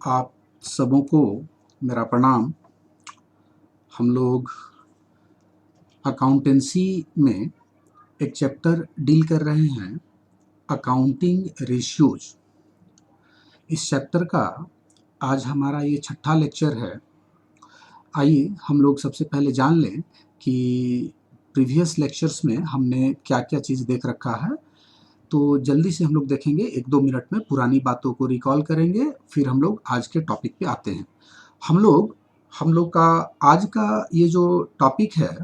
आप सबों को मेरा प्रणाम। हम लोग अकाउंटेंसी में एक चैप्टर डील कर रहे हैं, अकाउंटिंग रेशियोज। इस चैप्टर का आज हमारा ये छठा लेक्चर है। आइए हम लोग सबसे पहले जान लें कि प्रीवियस लेक्चर्स में हमने क्या क्या चीज़ देख रखा है। तो जल्दी से हम लोग देखेंगे, 1-2 मिनट में पुरानी बातों को रिकॉल करेंगे, फिर हम लोग आज के टॉपिक पे आते हैं। हम लोग का आज का ये जो टॉपिक है,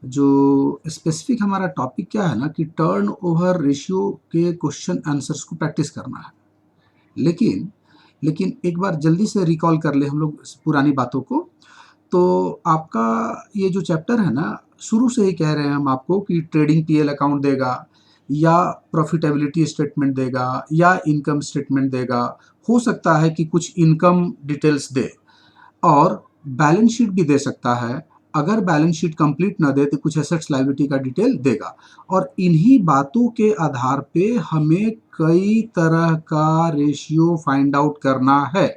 जो स्पेसिफिक हमारा टॉपिक क्या है ना कि टर्न ओवर रेशियो के क्वेश्चन आंसर्स को प्रैक्टिस करना है। लेकिन लेकिन एक बार जल्दी से रिकॉल कर ले हम लोग पुरानी बातों को। तो आपका ये जो चैप्टर है ना, शुरू से ही कह रहे हैं हम आपको कि ट्रेडिंग पीएल अकाउंट देगा या प्रॉफिटेबिलिटी स्टेटमेंट देगा या इनकम स्टेटमेंट देगा। हो सकता है कि कुछ इनकम डिटेल्स दे और बैलेंस शीट भी दे सकता है। अगर बैलेंस शीट कंप्लीट ना दे तो कुछ एसेट्स लायबिलिटी का डिटेल देगा। और इन्हीं बातों के आधार पे हमें कई तरह का रेशियो फाइंड आउट करना है।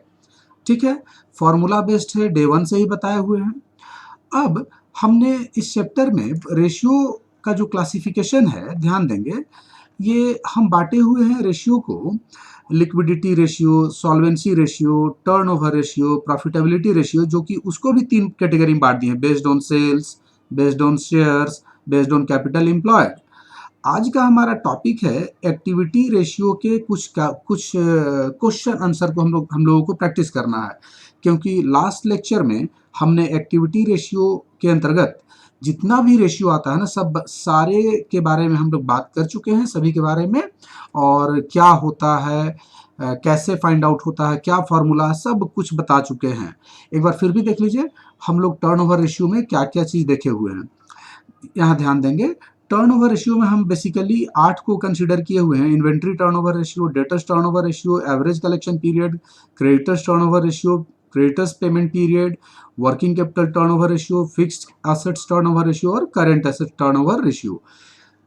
ठीक है, फॉर्मूला बेस्ड है, डे 1 से ही बताए हुए हैं। अब हमने इस चैप्टर में रेशियो का जो क्लासिफिकेशन है, ध्यान देंगे, ये हम बांटे हुए हैं रेशियो को liquidity ratio, solvency ratio, turnover ratio, profitability ratio, जो कि उसको भी 3 कैटेगरी में बांट दिए हैं, based on sales, based on shares, based on capital employed. आज का हमारा टॉपिक है एक्टिविटी रेशियो के कुछ क्वेश्चन आंसर को हम लोगों को प्रैक्टिस करना है। क्योंकि लास्ट लेक्चर में हमने एक्टिविटी रेशियो के अंतर्गत जितना भी रेशियो आता है ना, सब सारे के बारे में हम लोग बात कर चुके हैं, सभी के बारे में, और क्या होता है, कैसे फाइंड आउट होता है, क्या फार्मूला, सब कुछ बता चुके हैं। एक बार फिर भी देख लीजिए हम लोग टर्नओवर रेशियो में क्या क्या चीज़ देखे हुए हैं। यहाँ ध्यान देंगे, टर्नओवर रेशियो में हम बेसिकली 8 को कंसीडर किए हुए हैं। Inventory turnover ratio, debtors turnover ratio, average collection period, creditors turnover ratio, creditors payment period, working capital turnover ratio, fixed assets turnover ratio और करंट एसेट टर्नओवर रेशियो।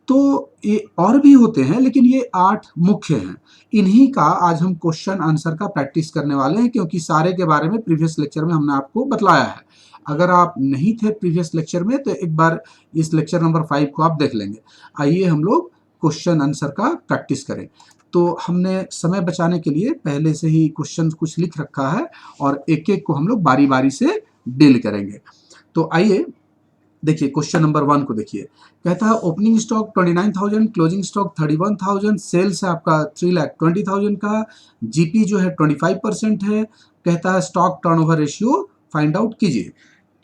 तो ये और भी होते हैं, लेकिन ये 8 मुख्य हैं। इन्हीं का आज हम क्वेश्चन आंसर का प्रैक्टिस करने वाले हैं, क्योंकि सारे के बारे में प्रीवियस लेक्चर में हमने आपको बतलाया है। अगर आप नहीं थे प्रीवियस लेक्चर में तो एक बार इस लेक्चर नंबर 5 को आप देख लेंगे। आइए हम लोग क्वेश्चन आंसर का प्रैक्टिस करें। तो हमने समय बचाने के लिए पहले से ही क्वेश्चन कुछ लिख रखा है और एक एक को हम लोग बारी बारी से डील करेंगे। तो आइए देखिए, क्वेश्चन नंबर 1 को देखिए। कहता है opening stock 29,000, closing stock 31,000, sales है आपका 3,20,000 का, जीपी जो है 25% है। कहता है stock turnover ratio find out कीजिए।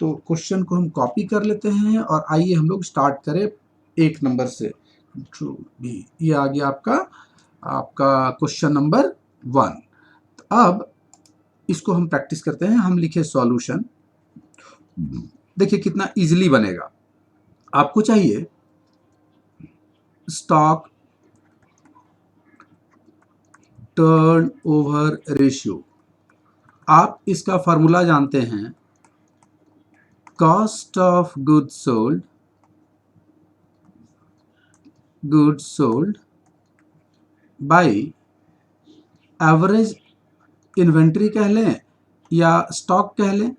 तो क्वेश्चन को हम कॉपी कर लेते हैं और आइए हम लोग स्टार्ट करें 1 नंबर से। भी ये आ गया आपका क्वेश्चन नंबर 1। अब इसको हम प्रैक्टिस करते हैं। हम लिखे सॉल्यूशन। देखिए कितना इजीली बनेगा। आपको चाहिए स्टॉक टर्न ओवर रेशियो। आप इसका फार्मूला जानते हैं, cost of goods sold by average inventory कह लें या स्टॉक कह लें।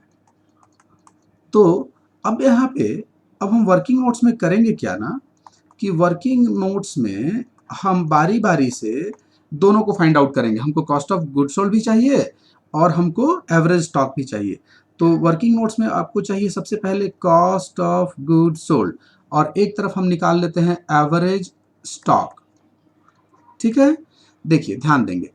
तो अब यहाँ पे अब हम वर्किंग नोट्स में करेंगे क्या ना कि वर्किंग नोट्स में हम बारी बारी से दोनों को फाइंड आउट करेंगे। हमको कॉस्ट ऑफ गुड्स सोल्ड भी चाहिए और हमको एवरेज स्टॉक भी चाहिए। तो वर्किंग नोट्स में आपको चाहिए सबसे पहले कॉस्ट ऑफ गुड्स सोल्ड और एक तरफ हम निकाल लेते हैं एवरेज स्टॉक। ठीक है, देखिए ध्यान देंगे।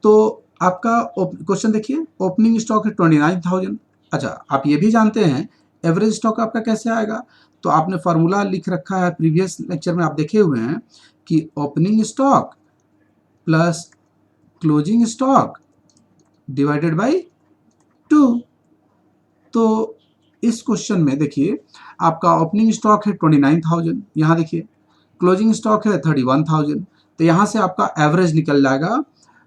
तो आपका क्वेश्चन देखिए, ओपनिंग स्टॉक है 29,000। अच्छा, आप ये भी जानते हैं एवरेज स्टॉक आपका कैसे आएगा। तो आपने फार्मूला लिख रखा है, प्रीवियस लेक्चर में आप देखे हुए हैं कि opening stock plus closing stock divided by 2। तो इस क्वेश्चन में देखिए आपका ओपनिंग स्टॉक है 29,000, यहाँ देखिए क्लोजिंग स्टॉक है 31,000। तो यहाँ से आपका एवरेज निकल जाएगा।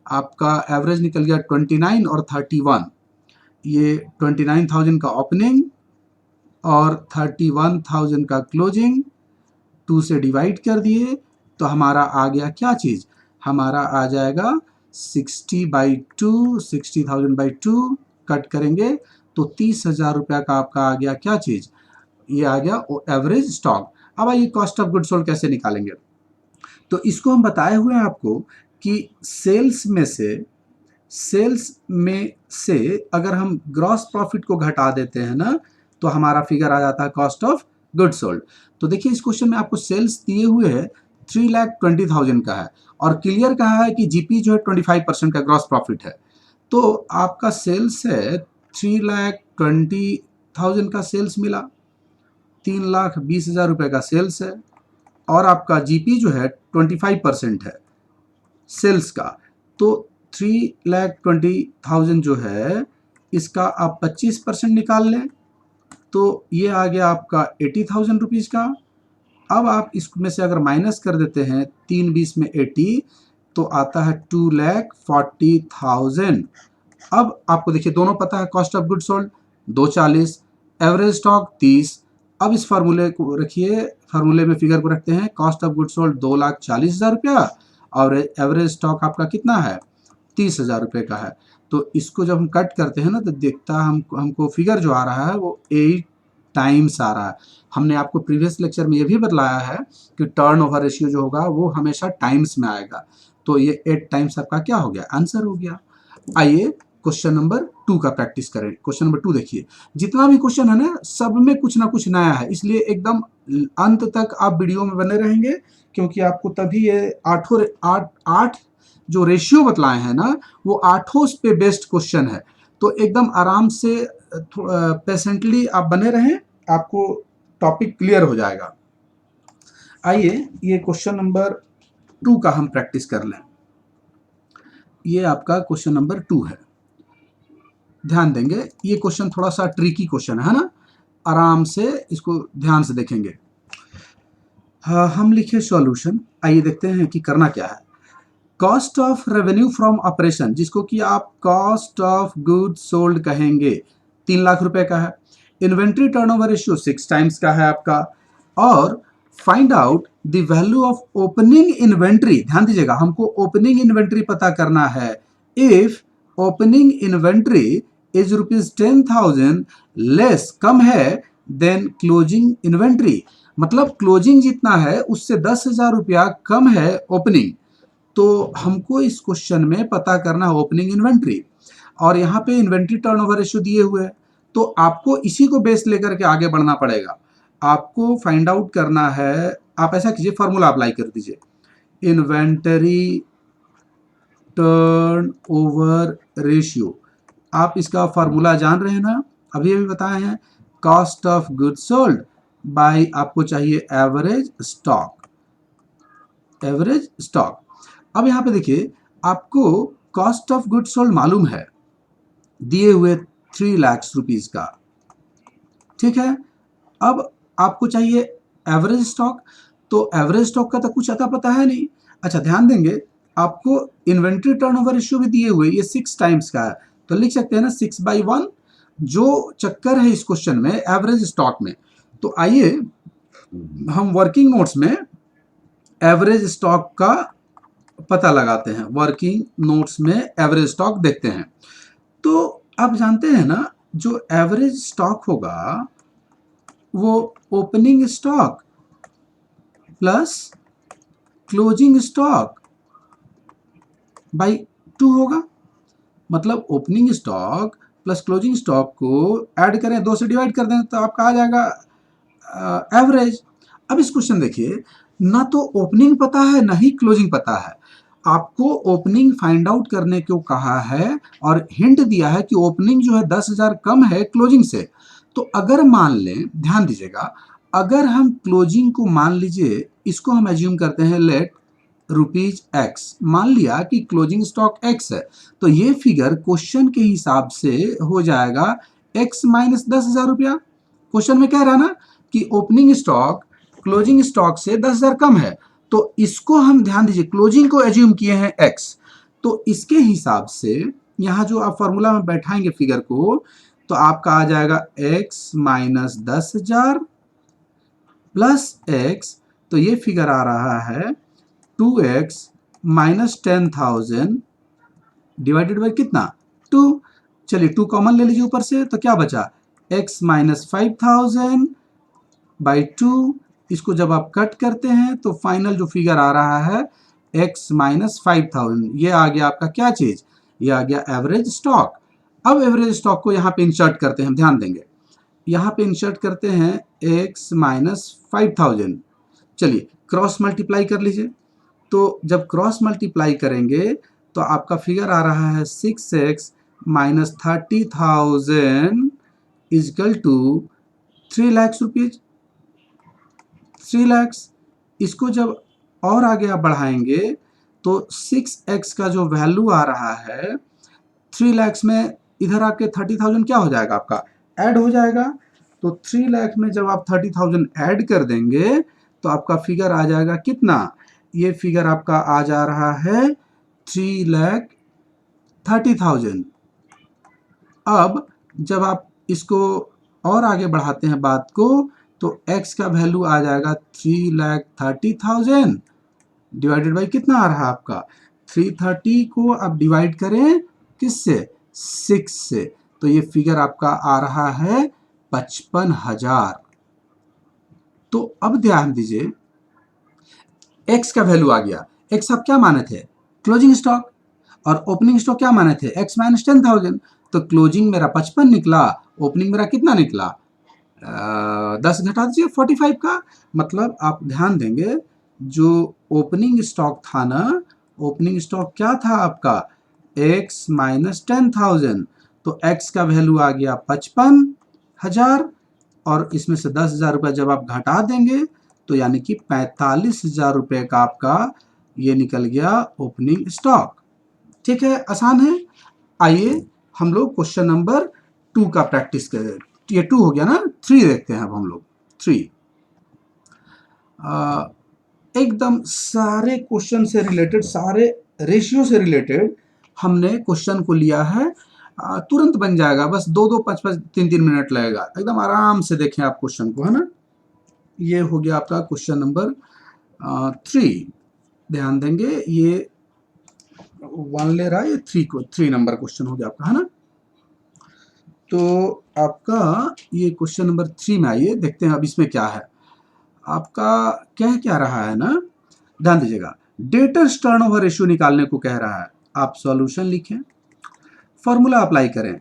आपका एवरेज निकल गया 29 और 31। ये 29,000 का ओपनिंग और 31,000 का क्लोजिंग, 2 से डिवाइड कर दिए तो हमारा आ गया क्या चीज़, हमारा आ जाएगा 60/2, 60,000/2 कट करेंगे तो 30,000 रुपया का आपका आ गया क्या चीज़, ये आ गया एवरेज स्टॉक। अब आइए कॉस्ट ऑफ गुड्स सोल्ड कैसे निकालेंगे। तो इसको हम बताए हुए हैं आपको कि सेल्स में से अगर हम ग्रॉस प्रॉफिट को घटा देते हैं ना, तो हमारा फिगर आ जाता है कॉस्ट ऑफ गुड्स सोल्ड। तो देखिए इस क्वेश्चन में आपको सेल्स दिए हुए है 3,20,000 का है और क्लियर कहा है कि जीपी जो है 25% का ग्रॉस प्रॉफिट है। तो आपका सेल्स है 3,20,000 का सेल्स मिला, 3,20,000 रुपये का सेल्स है और आपका जीपी जो है 25% है सेल्स का। तो 3,20,000 जो है इसका आप 25% निकाल लें तो ये आ गया आपका 80,000 रुपीज़ का। अब आप इसमें से अगर माइनस कर देते हैं 3 20 में 80 तो आता है 2,40,000। अब आपको देखिए दोनों पता है cost of good sold 240, average stock 30। अब इस फार्मूले को रखिए, फार्मूले में फिगर को रखते हैं, कॉस्ट ऑफ गुड सोल्ड 2,40,000 रुपया और एवरेज स्टॉक आपका कितना है 30,000 रुपये का है। तो इसको जब हम कट करते हैं ना तो देखता हमको फिगर जो आ रहा है वो 8 टाइम्स आ रहा है। हमने आपको प्रीवियस लेक्चर में ये भी बताया है कि टर्न ओवर रेशियो जो होगा वो हमेशा टाइम्स में आएगा। तो ये 8 टाइम्स आपका क्या हो गया, आंसर हो गया। आइए क्वेश्चन नंबर 2 का प्रैक्टिस करें। क्वेश्चन नंबर 2 देखिए, जितना भी क्वेश्चन है ना सब में कुछ ना कुछ नया है, इसलिए एकदम अंत तक आप वीडियो में बने रहेंगे क्योंकि आपको तभी ये आठ जो रेशियो बतलाए हैं ना वो आठों पे बेस्ड क्वेश्चन है। तो एकदम आराम से पेशेंटली आप बने रहें, आपको टॉपिक क्लियर हो जाएगा। आइए ये क्वेश्चन नंबर 2 का हम प्रैक्टिस कर लें। ये आपका क्वेश्चन नंबर 2 है, ध्यान देंगे। ये क्वेश्चन थोड़ा सा ट्रिकी क्वेश्चन है ना, आराम से इसको ध्यान से देखेंगे। हाँ, हम लिखे सॉल्यूशन, आइए देखते हैं कि करना क्या है। Cost of revenue from operation, जिसको कि आप कॉस्ट ऑफ गुड्स सोल्ड कहेंगे, 3 लाख रुपए का है। इन्वेंट्री टर्नओवर रेशियो 6 टाइम्स का है आपका। और find out the value of opening inventory, ध्यान दीजिएगा हमको ओपनिंग इन्वेंट्री पता करना है। If opening inventory is ₹10,000 less, कम है, देन क्लोजिंग इन्वेंट्री, मतलब क्लोजिंग जितना है उससे 10,000 रुपया कम है ओपनिंग। तो हमको इस क्वेश्चन में पता करना है ओपनिंग इन्वेंट्री और यहाँ पे इन्वेंट्री टर्नओवर रेशियो दिए हुए हैं। तो आपको इसी को बेस लेकर के आगे बढ़ना पड़ेगा। आपको फाइंड आउट करना है, आप ऐसा कीजिए फार्मूला अप्लाई कर दीजिए, इन्वेंटरी टर्नओवर रेशियो। आप इसका फार्मूला जान रहे हैं ना, अभी अभी बताए हैं, cost of goods sold by आपको चाहिए एवरेज स्टॉक, एवरेज स्टॉक। अब यहाँ पे देखिए आपको कॉस्ट ऑफ गुड्स सोल्ड मालूम है दिए हुए 3 लाख रुपीज का, ठीक है। अब आपको चाहिए एवरेज स्टॉक, तो एवरेज स्टॉक का तो कुछ अता पता है नहीं। अच्छा ध्यान देंगे, आपको इन्वेंट्री टर्नओवर रेशियो भी दिए हुए, ये 6 टाइम्स का है, तो लिख सकते हैं ना 6/1। जो चक्कर है इस क्वेश्चन में एवरेज स्टॉक में, तो आइए हम वर्किंग नोट्स में एवरेज स्टॉक का पता लगाते हैं, वर्किंग नोट्स में एवरेज स्टॉक देखते हैं। तो आप जानते हैं ना जो एवरेज स्टॉक होगा वो opening stock plus closing stock by 2 होगा। मतलब opening stock plus closing stock को ऐड करें, 2 से डिवाइड कर दें तो आपका आ जाएगा एवरेज। अब इस क्वेश्चन देखिए, ना तो ओपनिंग पता है ना ही क्लोजिंग पता है, आपको ओपनिंग फाइंड आउट करने को कहा है और हिंट दिया है कि ओपनिंग जो है 10,000 कम है क्लोजिंग से। तो अगर मान लें, ध्यान दीजिएगा, अगर हम क्लोजिंग को मान लीजिए, इसको हम एज्यूम करते हैं लेट ₹X, मान लिया कि क्लोजिंग स्टॉक X है, तो ये फिगर क्वेश्चन के हिसाब से हो जाएगा X माइनस 10,000 रुपया। क्वेश्चन में कह रहा है ना कि ओपनिंग स्टॉक क्लोजिंग स्टॉक से 10,000 कम है, तो इसको हम ध्यान दीजिए क्लोजिंग को एज्यूम किए हैं X, तो इसके हिसाब से यहाँ जो आप फॉर्मूला में बैठाएंगे फिगर को, तो आपका आ जाएगा X माइनस 10,000 प्लस X, तो ये फिगर आ रहा है 2X माइनस 10,000 डिवाइडेड बाई कितना 2। चलिए 2 कॉमन ले लीजिए ऊपर से, तो क्या बचा x माइनस 5000 बाई 2। इसको जब आप कट करते हैं तो फाइनल जो फिगर आ रहा है x माइनस 5000, ये आ गया आपका क्या चीज, ये आ गया एवरेज स्टॉक। अब एवरेज स्टॉक को यहाँ पे इंसर्ट करते हैं, हम ध्यान देंगे यहाँ पे इंसर्ट करते हैं x माइनस 5000। चलिए क्रॉस मल्टीप्लाई कर लीजिए, तो जब क्रॉस मल्टीप्लाई करेंगे तो आपका फिगर आ रहा है 6x minus 30,000 is equal to 3 lakh rupees, 3 lakh. इसको जब और आगे आप बढ़ाएंगे तो 6x का जो वैल्यू आ रहा है 3 लाख में, इधर आपके 30,000 क्या हो जाएगा आपका ऐड हो जाएगा। तो 3 लाख में जब आप 30,000 ऐड कर देंगे तो आपका फिगर आ जाएगा कितना, ये फिगर आपका आ जा रहा है 3,30,000। अब जब आप इसको और आगे बढ़ाते हैं बात को, तो x का वैल्यू आ जाएगा 3,30,000 डिवाइडेड बाई कितना आ रहा है आपका 330 को आप डिवाइड करें किससे 6 से, तो ये फिगर आपका आ रहा है 55,000। तो अब ध्यान दीजिए x का वैल्यू आ गया, x आप क्या माने थे क्लोजिंग स्टॉक, और ओपनिंग स्टॉक क्या माने थे x माइनस 10,000। तो क्लोजिंग मेरा 55 निकला, ओपनिंग मेरा कितना निकला 10 घटा दीजिए 45 का। मतलब आप ध्यान देंगे जो ओपनिंग स्टॉक था ना, ओपनिंग स्टॉक क्या था आपका x माइनस 10,000, तो x का वैल्यू आ गया 55,000 और इसमें से 10,000 रुपये जब आप घटा देंगे तो यानी कि 45,000 रुपये का आपका ये निकल गया ओपनिंग स्टॉक। ठीक है, आसान है। आइए हम लोग क्वेश्चन नंबर 2 का प्रैक्टिस करें। ये 2 हो गया ना, 3 देखते हैं अब हम लोग 3। एकदम सारे क्वेश्चन से रिलेटेड, सारे रेशियो से रिलेटेड हमने क्वेश्चन को लिया है, तुरंत बन जाएगा, बस 2-2, 5-5, 3-3 मिनट लगेगा, एकदम आराम से देखें आप क्वेश्चन को, है ना। ये हो गया आपका क्वेश्चन नंबर 3। ध्यान देंगे ये 1 ले रहा है, ये 3 नंबर क्वेश्चन हो गया आपका, है ना। तो आपका ये क्वेश्चन नंबर 3 में आइए देखते हैं अब इसमें क्या है आपका, क्या रहा है ना, ध्यान दीजिएगा। डेटर्स टर्नओवर रेशियो निकालने को कह रहा है, आप सॉल्यूशन लिखें, फॉर्मूला अप्लाई करें।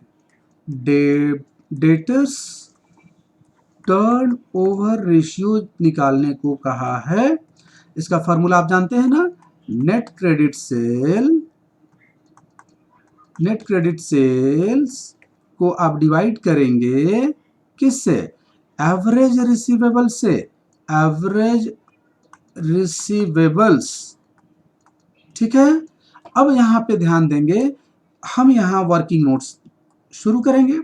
डेटर्स टर्न ओवर रेशियो निकालने को कहा है, इसका फॉर्मूला आप जानते हैं ना, नेट क्रेडिट सेल्स को आप डिवाइड करेंगे किससे, एवरेज रिसीवेबल से, एवरेज रिसीवेबल्स। ठीक है, अब यहाँ पे ध्यान देंगे, हम यहाँ वर्किंग नोट्स शुरू करेंगे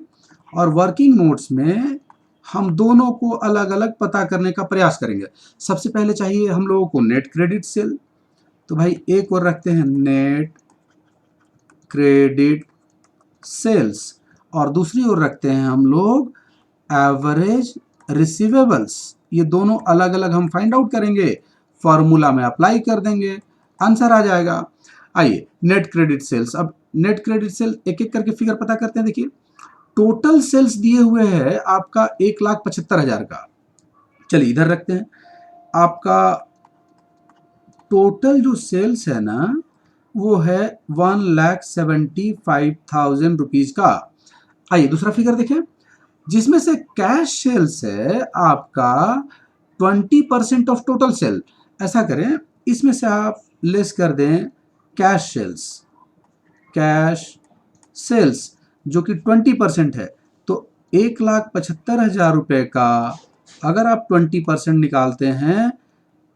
और वर्किंग नोट्स में हम दोनों को अलग अलग पता करने का प्रयास करेंगे। सबसे पहले चाहिए हम लोगों को नेट क्रेडिट सेल, तो भाई एक और रखते हैं नेट क्रेडिट सेल्स और दूसरी ओर रखते हैं हम लोग एवरेज रिसीवेबल्स। ये दोनों अलग अलग हम फाइंड आउट करेंगे, फॉर्मूला में अप्लाई कर देंगे, आंसर आ जाएगा। आइए नेट क्रेडिट सेल्स, अब नेट क्रेडिट सेल एक एक करके फिगर पता करते हैं। देखिए टोटल सेल्स दिए हुए हैं आपका 1,75,000 का, चलिए इधर रखते हैं। आपका टोटल जो सेल्स है ना वो है 1,75,000 रुपीज का। आइए दूसरा फिगर देखें, जिसमें से कैश सेल्स है आपका 20% ऑफ टोटल सेल। ऐसा करें इसमें से आप लेस कर दें कैश सेल्स जो कि 20% है, तो 1,75,000 रुपये का अगर आप 20% निकालते हैं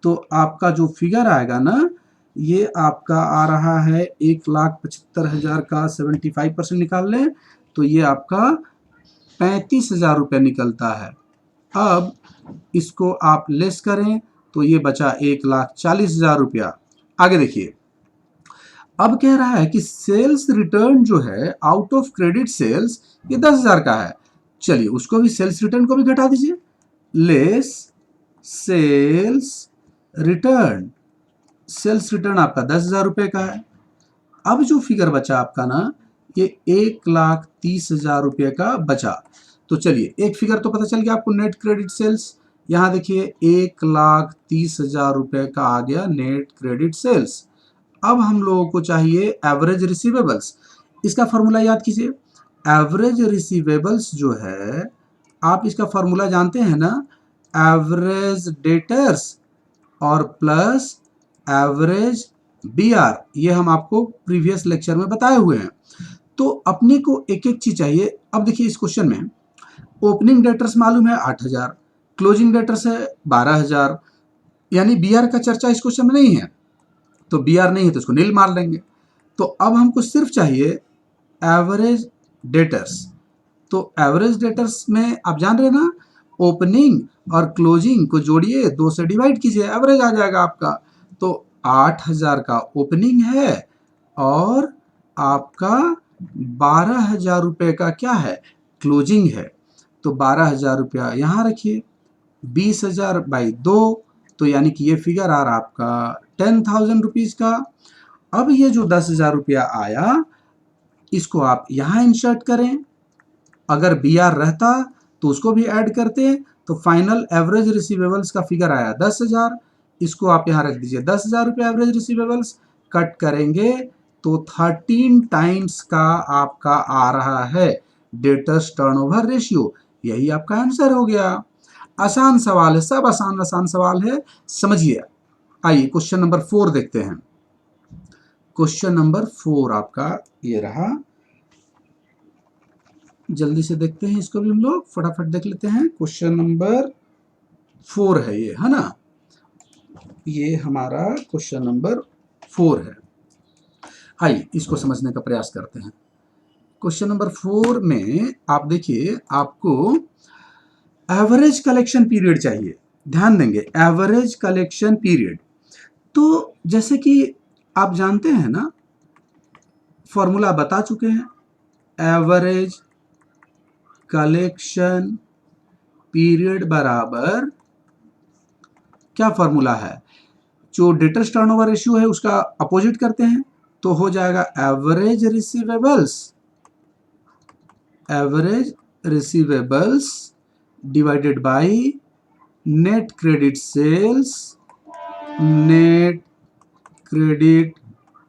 तो आपका जो फिगर आएगा ना, ये आपका आ रहा है 1,75,000 का 75% निकाल लें तो ये आपका 35,000 रुपये निकलता है। अब इसको आप लेस करें तो ये बचा 1,40,000 रुपया। आगे देखिए, अब कह रहा है कि सेल्स रिटर्न जो है आउट ऑफ क्रेडिट सेल्स ये 10,000 का है। चलिए उसको भी, सेल्स रिटर्न को भी घटा दीजिए, less sales return. Sales return आपका 10,000 रुपये का है, अब जो फिगर बचा आपका ना, ये 1,30,000 रुपये का बचा। तो चलिए, एक फिगर तो पता चल गया आपको, नेट क्रेडिट सेल्स। यहाँ देखिए 1,30,000 रुपये का आ गया नेट क्रेडिट सेल्स। अब हम लोगों को चाहिए एवरेज रिसीवेबल्स। इसका फॉर्मूला याद कीजिए। एवरेज रिसीवेबल्स जो है, आप इसका फॉर्मूला जानते हैं ना, एवरेज डेटर्स और प्लस एवरेज बीआर। ये हम आपको प्रीवियस लेक्चर में बताए हुए हैं। तो अपने को एक एक चीज चाहिए। अब देखिए इस क्वेश्चन में ओपनिंग डेटर्स मालूम है 8,000, क्लोजिंग डेटर्स है 12,000, यानी बीआर का चर्चा इस क्वेश्चन में नहीं है, तो बीआर नहीं है तो इसको नील मार लेंगे। तो अब हमको सिर्फ चाहिए एवरेज डेटर्स। तो एवरेज डेटर्स में आप जान रहे हैं ना, ओपनिंग और क्लोजिंग को जोड़िए, 2 से डिवाइड कीजिए, एवरेज आ जाएगा आपका। तो 8,000 का ओपनिंग है और आपका 12,000 रुपये का क्या है, क्लोजिंग है। तो 12,000 रुपया यहाँ रखिए, 20,000 बाई 2, तो यानी कि ये फिगर आ रहा आपका 10,000 रुपीज़ का। अब ये जो 10,000 रुपया आया, इसको आप यहाँ इंसर्ट करें। अगर बी आर रहता तो उसको भी ऐड करते, तो फाइनल एवरेज रिसीवेबल्स का फिगर आया 10,000। इसको आप यहाँ रख दीजिए 10,000 रुपये एवरेज रिसीवेबल्स। कट करेंगे तो 13 टाइम्स का आपका आ रहा है डेटर्स टर्नओवर रेशियो। यही आपका आंसर हो गया। आसान सवाल है, सब आसान आसान सवाल है, समझिए। आइए क्वेश्चन नंबर 4 देखते हैं। क्वेश्चन नंबर 4 आपका ये रहा। जल्दी से देखते हैं इसको भी, हम लोग फटाफट देख लेते हैं। क्वेश्चन नंबर 4 है ये, है ना, ये हमारा क्वेश्चन नंबर 4 है। आइए इसको समझने का प्रयास करते हैं। क्वेश्चन नंबर 4 में आप देखिए, आपको एवरेज कलेक्शन पीरियड चाहिए। ध्यान देंगे, एवरेज कलेक्शन पीरियड। तो जैसे कि आप जानते हैं ना, फॉर्मूला बता चुके हैं, एवरेज कलेक्शन पीरियड बराबर क्या फॉर्मूला है, जो डेटर्स टर्नओवर रेशियो है उसका अपोजिट करते हैं, तो हो जाएगा average receivables divided by net credit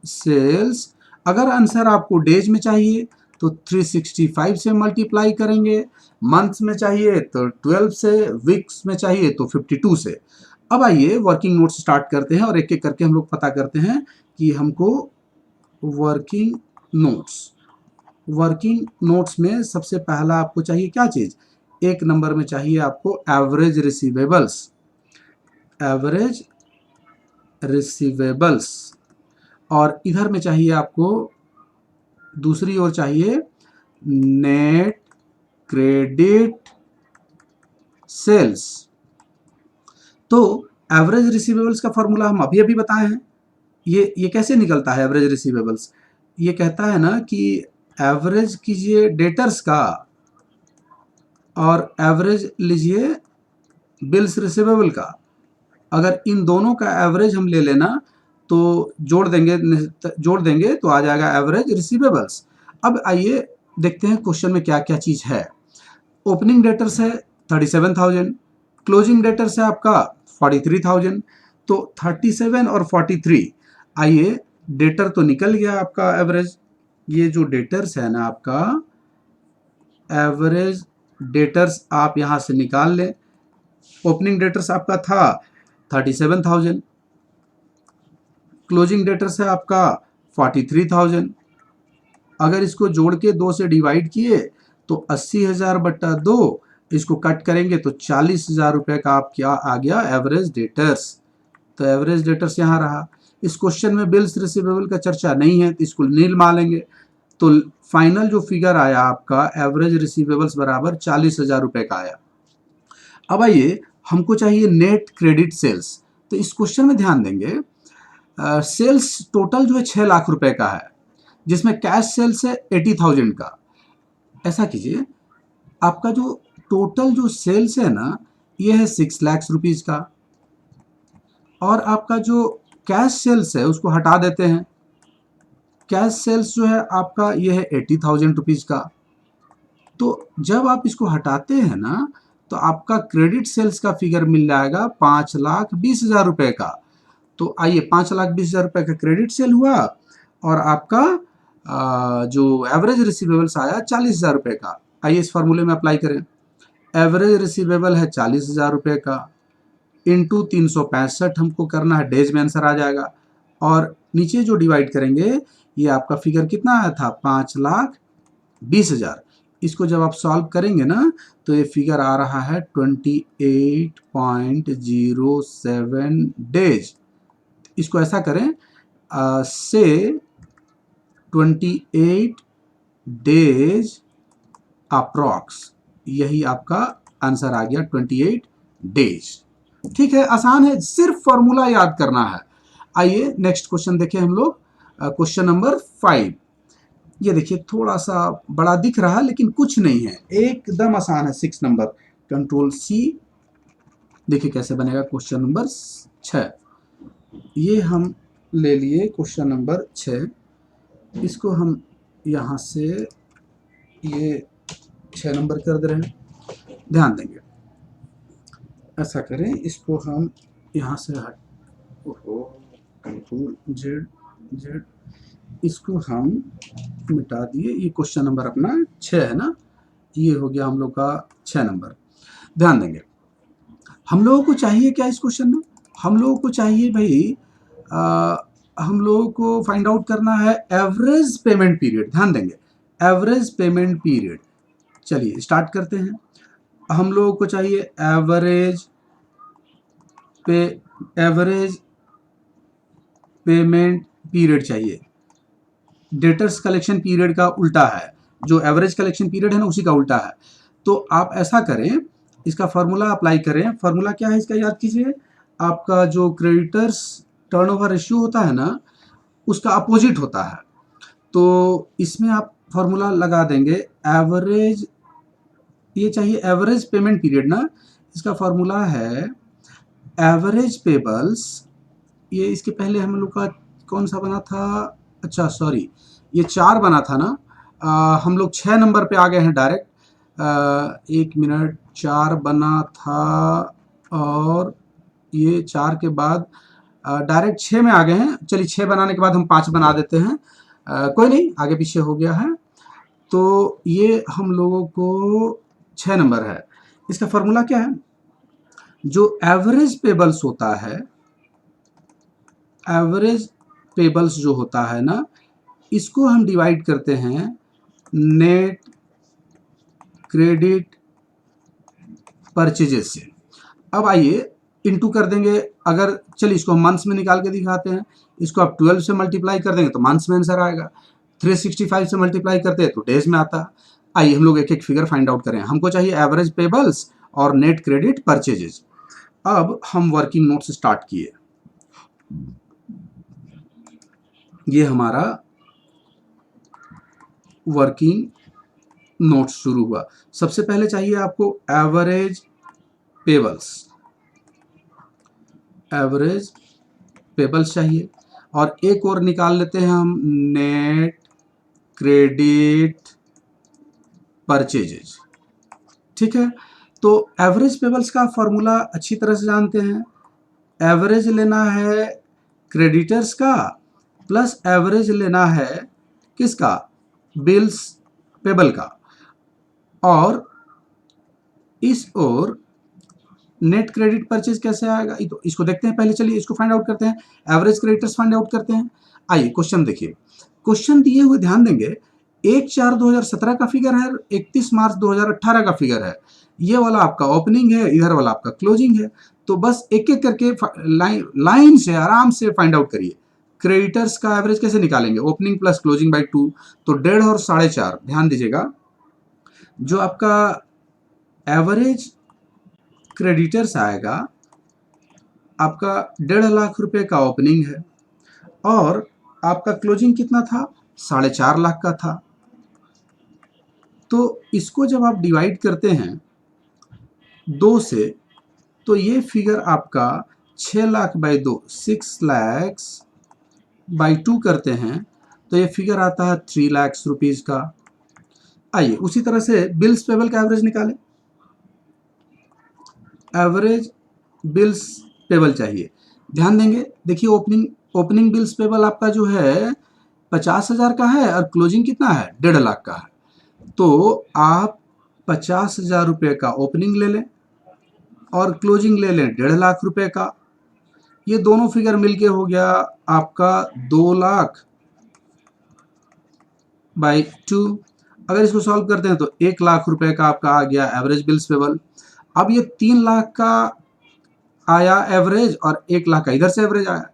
sales. अगर आंसर आपको डेज में चाहिए तो 365 से मल्टीप्लाई करेंगे, मंथ्स में चाहिए तो 12 से, वीक्स में चाहिए तो 52 से। अब आइए वर्किंग नोट्स स्टार्ट करते हैं और एक एक करके हम लोग पता करते हैं कि हमको वर्किंग नोट्स में सबसे पहला आपको चाहिए क्या चीज़, एक नंबर में चाहिए आपको एवरेज रिसीवेबल्स, और इधर में चाहिए आपको, दूसरी ओर चाहिए नेट क्रेडिट सेल्स। तो एवरेज रिसीवेबल्स का फॉर्मूला हम अभी बताए हैं। ये कैसे निकलता है एवरेज रिसीवेबल्स, ये कहता है ना कि एवरेज कीजिए डेटर्स का और एवरेज लीजिए बिल्स रिसीवेबल का। अगर इन दोनों का एवरेज हम ले लेना तो जोड़ देंगे तो आ जाएगा एवरेज रिसीवेबल्स। अब आइए देखते हैं क्वेश्चन में क्या क्या चीज़ है। ओपनिंग डेटर्स है 37,000, क्लोजिंग डेटर्स है आपका 43,000। तो 37 और 43, आइए डेटर तो निकल गया आपका एवरेज। ये जो डेटर्स है ना आपका, एवरेज डेटर्स आप यहाँ से निकाल लें। ओपनिंग डेटर्स आपका था 37,000, क्लोजिंग डेटर्स है आपका 43,000। अगर इसको जोड़ के 2 से डिवाइड किए तो 80,000 बट्टा 2, इसको कट करेंगे तो 40,000 रुपये का आप क्या आ गया एवरेज डेटर्स। तो एवरेज डेटर्स यहाँ रहा। इस क्वेश्चन में बिल्स रिसीवेबल का चर्चा नहीं है तो इसको नील मारेंगे। तो फाइनल जो फिगर आया आपका एवरेज रिसीवेबल्स बराबर 40,000 रुपये का आया। अब आइए हमको चाहिए नेट क्रेडिट सेल्स। तो इस क्वेश्चन में ध्यान देंगे, सेल्स टोटल जो है 6 लाख रुपए का है, जिसमें कैश सेल्स है 80,000 का। ऐसा कीजिए, आपका जो टोटल जो सेल्स है ना, ये है 6 लाख रुपीज़ का, और आपका जो कैश सेल्स है उसको हटा देते हैं, कैश सेल्स जो है आपका ये है 80,000 रुपीज़ का। तो जब आप इसको हटाते हैं ना, तो आपका क्रेडिट सेल्स का फिगर मिल जाएगा 5,20,000 रुपये का। तो आइए 5,20,000 रुपये का क्रेडिट सेल हुआ और आपका जो एवरेज रिसीवेबल्स आया 40,000 रुपये का। आइए इस फार्मूले में अप्लाई करें। एवरेज रिसीवेबल है 40,000 रुपये का, इंटू 365 हमको करना है, डेज में आंसर आ जाएगा। और नीचे जो डिवाइड करेंगे, ये आपका फिगर कितना आया था, 5,20,000। इसको जब आप सॉल्व करेंगे ना, तो ये फिगर आ रहा है 28.07 डेज। इसको ऐसा करें, से 28 डेज अप्रॉक्स, यही आपका आंसर आ गया 28 डेज। ठीक है, आसान है, सिर्फ फॉर्मूला याद करना है। आइए नेक्स्ट क्वेश्चन देखें हम लोग, क्वेश्चन नंबर 5। ये देखिए थोड़ा सा बड़ा दिख रहा है लेकिन कुछ नहीं है, एकदम आसान है। 6 नंबर, कंट्रोल सी, देखिए कैसे बनेगा। क्वेश्चन नंबर 6, ये हम ले लिए क्वेश्चन नंबर 6। इसको हम यहाँ से ये 6 नंबर कर दे रहे हैं, ध्यान देंगे। ऐसा करें, इसको हम यहाँ से कंट्रोल जेड, इसको हम मिटा दिए। ये क्वेश्चन नंबर अपना 6 है ना, ये हो गया हम लोग का 6 नंबर। ध्यान देंगे, हम लोगों को चाहिए क्या इस क्वेश्चन में, हम लोगों को चाहिए भाई, हम लोगों को फाइंड आउट करना है एवरेज पेमेंट पीरियड। ध्यान देंगे, एवरेज पेमेंट पीरियड। चलिए स्टार्ट करते हैं। हम लोगों को चाहिए एवरेज पेमेंट पीरियड चाहिए। डेटर्स कलेक्शन पीरियड का उल्टा है, जो एवरेज कलेक्शन पीरियड है ना उसी का उल्टा है। तो आप ऐसा करें, इसका फार्मूला अप्लाई करें। फार्मूला क्या है इसका, याद कीजिए। आपका जो क्रेडिटर्स टर्नओवर रेशियो होता है ना, उसका अपोजिट होता है। तो इसमें आप फार्मूला लगा देंगे एवरेज, ये चाहिए एवरेज पेमेंट पीरियड ना, इसका फार्मूला है एवरेज पेबल्स। ये इसके पहले हम लोग का कौन सा बना था, अच्छा सॉरी, ये 4 बना था ना, हम लोग 6 नंबर पे आ गए हैं डायरेक्ट। 1 मिनट, 4 बना था और ये 4 के बाद डायरेक्ट 6 में आ गए हैं। चलिए 6 बनाने के बाद हम 5 बना देते हैं, कोई नहीं, आगे पीछे हो गया है। तो ये हम लोगों को 6 नंबर है। इसका फॉर्मूला क्या है, जो एवरेज पेबल्स होता है, एवरेज पेबल्स जो होता है ना, इसको हम डिवाइड करते हैं नेट क्रेडिट परचेजेस से। अब आइए इनटू कर देंगे। अगर चलिए इसको हम मंथ्स में निकाल के दिखाते हैं। इसको आप 12 से मल्टीप्लाई कर देंगे तो मंथ्स में आंसर आएगा। 365 से मल्टीप्लाई करते हैं तो डेज में आता। आइए हम लोग एक एक फिगर फाइंड आउट करें। हमको चाहिए एवरेज पेबल्स और नेट क्रेडिट परचेजेस। अब हम वर्किंग नोट्स स्टार्ट किए। ये हमारा वर्किंग नोट्स शुरू हुआ। सबसे पहले चाहिए आपको एवरेज पेबल्स, एवरेज पेबल्स चाहिए, और एक और निकाल लेते हैं हम नेट क्रेडिट परचेजेज। ठीक है, तो एवरेज पेबल्स का फॉर्मूला अच्छी तरह से जानते हैं। एवरेज लेना है क्रेडिटर्स का प्लस एवरेज लेना है किसका, बिल्स पेबल का। और इस ओर नेट क्रेडिट परचेज कैसे आएगा, तो इसको देखते हैं पहले। चलिए इसको फाइंड आउट करते हैं, एवरेज क्रेडिटर्स फाइंड आउट करते हैं। आइए क्वेश्चन देखिए, क्वेश्चन दिए हुए ध्यान देंगे 1/4/2017 का फिगर है, 31 मार्च 2018 का फिगर है। ये वाला आपका ओपनिंग है, इधर वाला आपका क्लोजिंग है। तो बस एक एक करके लाइन से आराम से फाइंड आउट करिए। क्रेडिटर्स का एवरेज कैसे निकालेंगे, ओपनिंग प्लस क्लोजिंग बाई 2, तो 1.5 और 4.5। ध्यान दीजिएगा, जो आपका एवरेज क्रेडिटर्स आएगा, आपका 1.5 लाख रुपए का ओपनिंग है और आपका क्लोजिंग कितना था, 4.5 लाख का था। तो इसको जब आप डिवाइड करते हैं 2 से, तो ये फिगर आपका 6 लाख बाई 2, 6 लाख बाई 2 करते हैं तो ये फिगर आता है 3 लाख रुपीज का। आइए उसी तरह से बिल्स पेबल का एवरेज निकालें। एवरेज बिल्स पेबल चाहिए। ध्यान देंगे, देखिए ओपनिंग बिल्स पेबल आपका जो है 50,000 का है और क्लोजिंग कितना है 1.5 लाख का है। तो आप 50,000 रुपये का ओपनिंग ले लें और क्लोजिंग ले लें 1.5 लाख रुपए का। ये दोनों फिगर मिलके हो गया आपका 2 लाख बाई 2। अगर इसको सॉल्व करते हैं तो 1 लाख रुपए का आपका आ गया एवरेज बिल्स पेबल। अब ये 3 लाख का आया एवरेज और 1 लाख का इधर से एवरेज आया,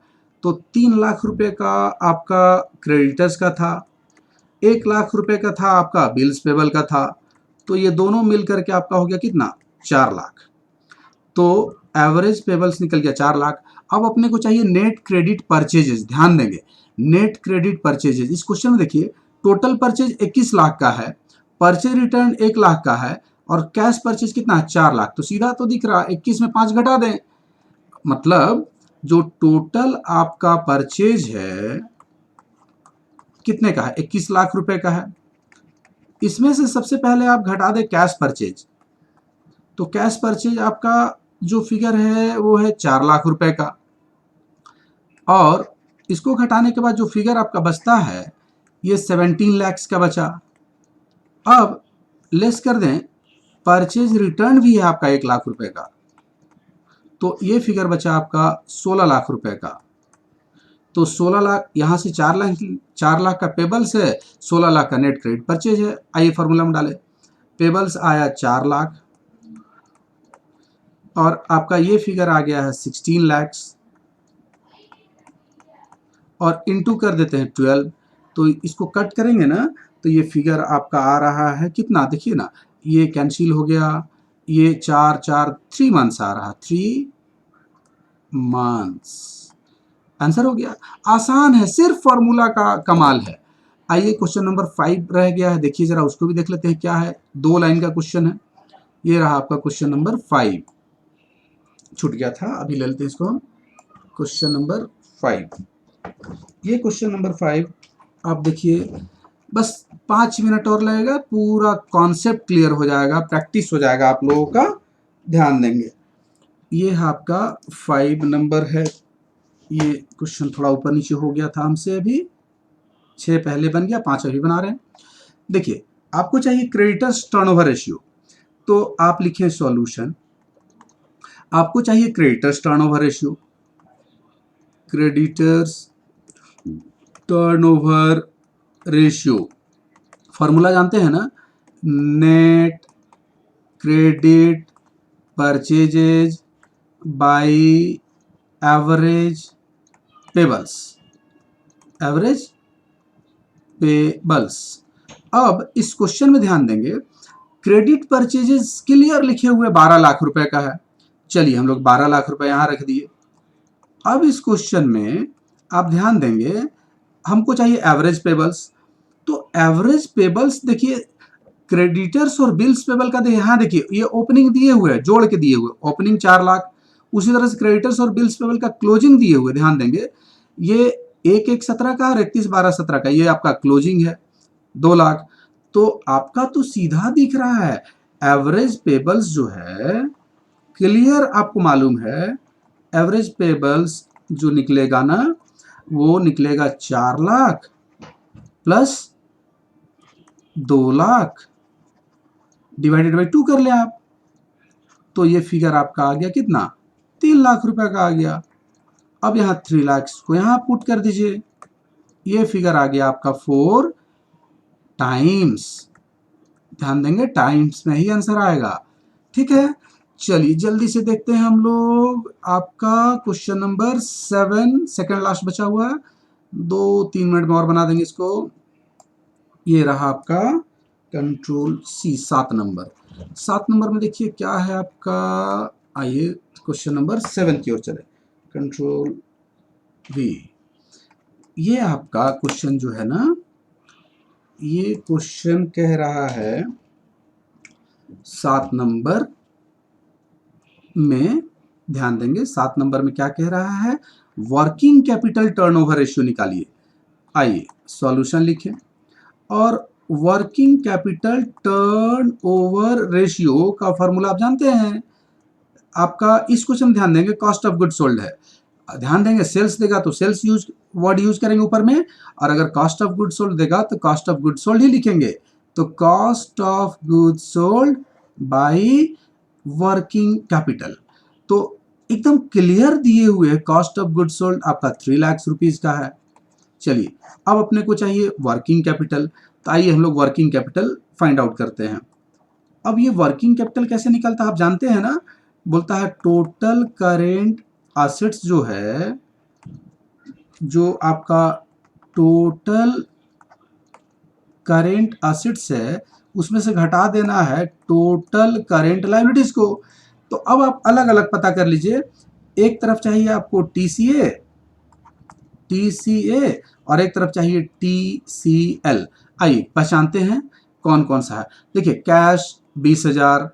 तो 3 लाख रुपए का आपका क्रेडिटर्स का था, 1 लाख रुपए का था आपका बिल्स पेबल का था। तो ये दोनों मिलकर के आपका हो गया कितना 4 लाख। तो एवरेज पेबल्स निकल गया 4 लाख। अब अपने को चाहिए नेट क्रेडिट परचेजेस। ध्यान देंगे, नेट क्रेडिट परचेजेस इस क्वेश्चन में देखिए टोटल परचेज 21 लाख का है, परचेज रिटर्न 1 लाख का है और कैश परचेज कितना है 4 लाख। तो सीधा तो दिख रहा 21 में 5 घटा दें, मतलब जो टोटल आपका परचेज है कितने का है 21 लाख रुपए का है। इसमें से सबसे पहले आप घटा दें कैश परचेज, तो कैश परचेज आपका जो फिगर है वो है 4 लाख रुपए का और इसको घटाने के बाद जो फिगर आपका बचता है ये 17 लाख का बचा। अब लेस कर दें, परचेज रिटर्न भी है आपका 1 लाख रुपए का, तो ये फिगर बचा आपका 16 लाख रुपए का। तो 16 लाख यहाँ से 4 लाख का पेबल्स है, 16 लाख का नेट क्रेडिट परचेज है। आइए फॉर्मूला में डालें, पेबल्स आया 4 लाख और आपका ये फिगर आ गया है 16 लाख और इनटू कर देते हैं 12। तो इसको कट करेंगे ना तो ये फिगर आपका आ रहा है कितना, देखिए ना ये कैंसिल हो गया, ये 3 मंथ्स आ रहा, 3 मंथ्स आंसर हो गया। आसान है, सिर्फ फॉर्मूला का कमाल है। आइए क्वेश्चन नंबर 5 रह गया है, देखिए जरा उसको भी देख लेते हैं क्या है। 2 लाइन का क्वेश्चन है, ये रहा आपका क्वेश्चन नंबर 5, छूट गया था, अभी ले लेते हैं इसको। क्वेश्चन नंबर 5, ये क्वेश्चन नंबर 5 आप देखिए, बस 5 मिनट और लगेगा, पूरा कॉन्सेप्ट क्लियर हो जाएगा, प्रैक्टिस हो जाएगा आप लोगों का। ध्यान देंगे, ये है आपका 5 नंबर है। ये क्वेश्चन थोड़ा ऊपर नीचे हो गया था हमसे, अभी 6 पहले बन गया, 5 अभी बना रहे हैं। देखिए आपको चाहिए क्रेडिटर्स टर्नओवर रेशियो, तो आप लिखें सॉल्यूशन। आपको चाहिए creditors turnover ratio, creditors turnover ratio formula जानते हैं ना, net credit purchases by average payables, average payables. अब इस क्वेश्चन में ध्यान देंगे, क्रेडिट परचेजेस क्लियर लिखे हुए 12 लाख रुपए का है, चलिए हम लोग 12 लाख रुपए यहां रख दिए। अब इस क्वेश्चन में आप ध्यान देंगे, हमको चाहिए एवरेज पेबल्स, तो एवरेज पेबल्स देखिए क्रेडिटर्स और बिल्स पेबल का यहाँ देखिए ये ओपनिंग दिए हुए हैं, जोड़ के दिए हुए, ओपनिंग 4 लाख, उसी तरह से क्रेडिटर्स और बिल्स पेबल का क्लोजिंग दिए हुए, ध्यान देंगे ये 1/1/17 का और 31/12/17 का, ये आपका क्लोजिंग है 2 लाख। तो आपका तो सीधा दिख रहा है एवरेज पेबल्स जो है, क्लियर आपको मालूम है एवरेज पेबल्स जो निकलेगा ना वो निकलेगा 4 lakh plus 2 lakh divided by 2 कर ले आप, तो ये फिगर आपका आ गया कितना 3 लाख रुपए का आ गया। अब यहाँ 3 लाख को यहाँ पुट कर दीजिए, ये फिगर आ गया आपका 4 टाइम्स। ध्यान देंगे टाइम्स में ही आंसर आएगा, ठीक है। चलिए जल्दी से देखते हैं हम लोग आपका क्वेश्चन नंबर 7, सेकंड लास्ट बचा हुआ है, 2-3 मिनट में और बना देंगे इसको। ये रहा आपका कंट्रोल सी 7 नंबर। 7 नंबर में देखिए क्या है आपका, आइए क्वेश्चन नंबर 7 की ओर चले, कंट्रोल वी। ये आपका क्वेश्चन जो है ना, ये क्वेश्चन कह रहा है 7 नंबर में, ध्यान देंगे 7 नंबर में क्या कह रहा है, वर्किंग कैपिटल टर्नओवर रेशियो निकालिए। आइए सॉल्यूशन लिखें और working capital turn over ratio का फॉर्मूला आप जानते हैं। आपका इस क्वेश्चन में ध्यान देंगे, कॉस्ट ऑफ गुड सोल्ड है, ध्यान देंगे सेल्स देगा तो सेल्स यूज वर्ड यूज करेंगे ऊपर में, और अगर कॉस्ट ऑफ गुड सोल्ड देगा तो कॉस्ट ऑफ गुड सोल्ड ही लिखेंगे। तो cost of good sold by working capital, तो एकदम क्लियर दिए हुए कॉस्ट ऑफ गुड सोल्ड आपका 3 लाख रुपीज का है। चलिए अब अपने को चाहिए वर्किंग कैपिटल, तो आइए हम लोग वर्किंग कैपिटल फाइंड आउट करते हैं। अब ये वर्किंग कैपिटल कैसे निकलता है आप जानते हैं ना, बोलता है टोटल करेंट असेट्स जो है, जो आपका टोटल करेंट असेट्स है उसमें से घटा देना है टोटल करेंट लायबिलिटीज को। तो अब आप अलग अलग पता कर लीजिए, एक तरफ चाहिए आपको टीसीए और एक तरफ चाहिए टीसीएल। आइए पहचानते हैं कौन कौन सा है। देखिए कैश 20,000,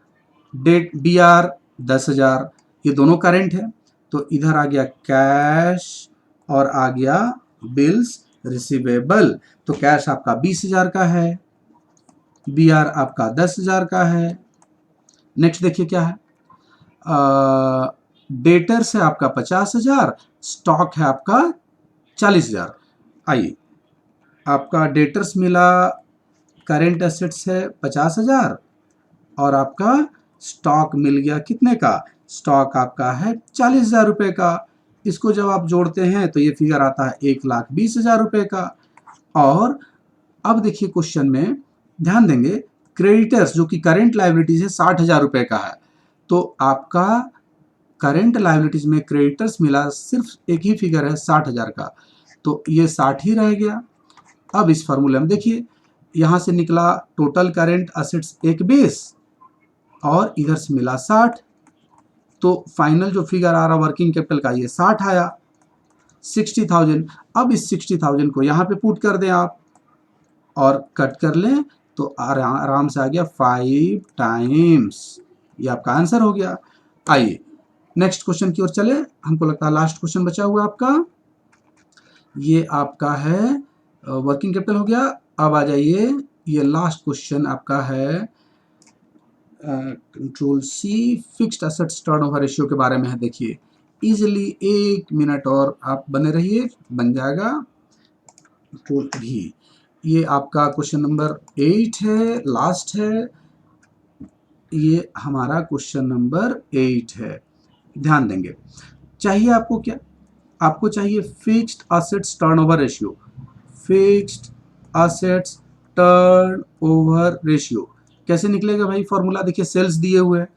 डेट बीआर 10,000, ये दोनों करेंट है, तो इधर आ गया कैश और आ गया बिल्स रिसीवेबल। तो कैश आपका 20,000 का है, बीआर आपका 10,000 का है। नेक्स्ट देखिए क्या है, डेटर्स है आपका 50,000, स्टॉक है आपका 40,000। आइए आपका डेटर्स मिला, करेंट एसेट्स है 50,000 और आपका स्टॉक मिल गया कितने का, स्टॉक आपका है 40,000 रुपये का। इसको जब आप जोड़ते हैं तो ये फिगर आता है 1,20,000 रुपये का। और अब देखिए क्वेश्चन में ध्यान देंगे, क्रेडिटर्स जो कि करेंट लायबिलिटीज है 60,000 रुपये का है, तो आपका करेंट लायबिलिटीज में क्रेडिटर्स मिला सिर्फ एक ही फिगर है 60,000 का, तो ये 60 ही रह गया। अब इस फॉर्मूले में देखिए, यहाँ से निकला टोटल करेंट असेट्स 1,20 और इधर से मिला 60, तो फाइनल जो फिगर आ रहा वर्किंग कैपिटल का ये 60 आया, 60,000। अब इस 60,000 को यहाँ पे पुट कर दें आप और कट कर लें तो आराम से आ गया 5 टाइम्स, ये आपका आंसर हो गया। आइए नेक्स्ट क्वेश्चन की ओर चले, हमको लगता है लास्ट क्वेश्चन बचा हुआ आपका, ये आपका है वर्किंग कैपिटल हो गया। अब आ जाइए, ये लास्ट क्वेश्चन आपका है control C, fixed assets turnover ratio के बारे में है। देखिए इजिली 1 मिनट और आप बने रहिए, बन जाएगा। कंट्रोल भी, ये आपका क्वेश्चन नंबर 8 है, लास्ट है, ये हमारा क्वेश्चन नंबर 8 है। ध्यान देंगे, चाहिए आपको क्या, आपको चाहिए fixed assets turnover ratio, fixed assets turnover ratio कैसे निकलेगा भाई, फॉर्मूला देखिए सेल्स दिए हुए हैं,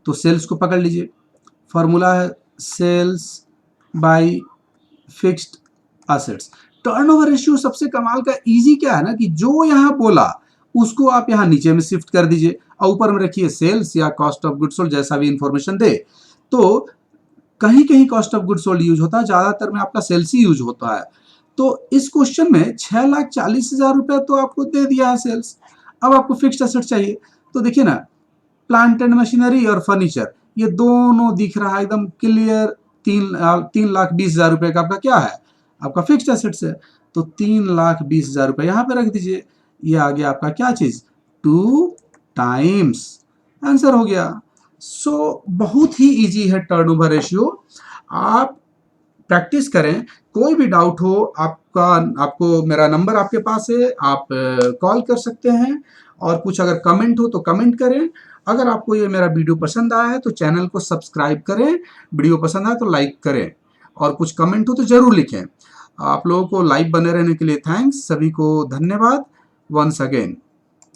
तो सेल्स को पकड़ लीजिए, फॉर्मूला है sales by fixed assets. Turnover ratio सबसे कमाल का इजी क्या है ना, कि जो यहाँ बोला उसको आप यहाँ नीचे में शिफ्ट कर दीजिए और ऊपर में रखिए सेल्स या कॉस्ट ऑफ गुड्स सोल्ड, जैसा भी इंफॉर्मेशन दे। तो कहीं कहीं cost of goods sold use होता है, ज्यादातर में आपका सेल्स ही यूज होता है। तो इस क्वेश्चन में 6,40,000 रुपये तो आपको दे दिया है सेल्स। अब आपको फिक्स्ड एसेट चाहिए, तो देखिए ना, प्लांट एंड मशीनरी और फर्नीचर ये दोनों दिख रहा है एकदम क्लियर, 3,20,000 रुपये का आपका क्या है, आपका फिक्स्ड एसेट्स है। तो 3,20,000 रुपये यहाँ पे रख दीजिए, ये आ गया आपका क्या चीज, 2 टाइम्स, आंसर हो गया। सो बहुत ही इजी है टर्नओवर रेशियो, आप प्रैक्टिस करें। कोई भी डाउट हो आपको मेरा नंबर आपके पास है, आप कॉल कर सकते हैं, और कुछ अगर कमेंट हो तो कमेंट करें। अगर आपको ये मेरा वीडियो पसंद आया है तो चैनल को सब्सक्राइब करें, वीडियो पसंद आए तो लाइक करें, और कुछ कमेंट हो तो जरूर लिखें। आप लोगों को लाइव बने रहने के लिए थैंक्स, सभी को धन्यवाद वंस अगेन।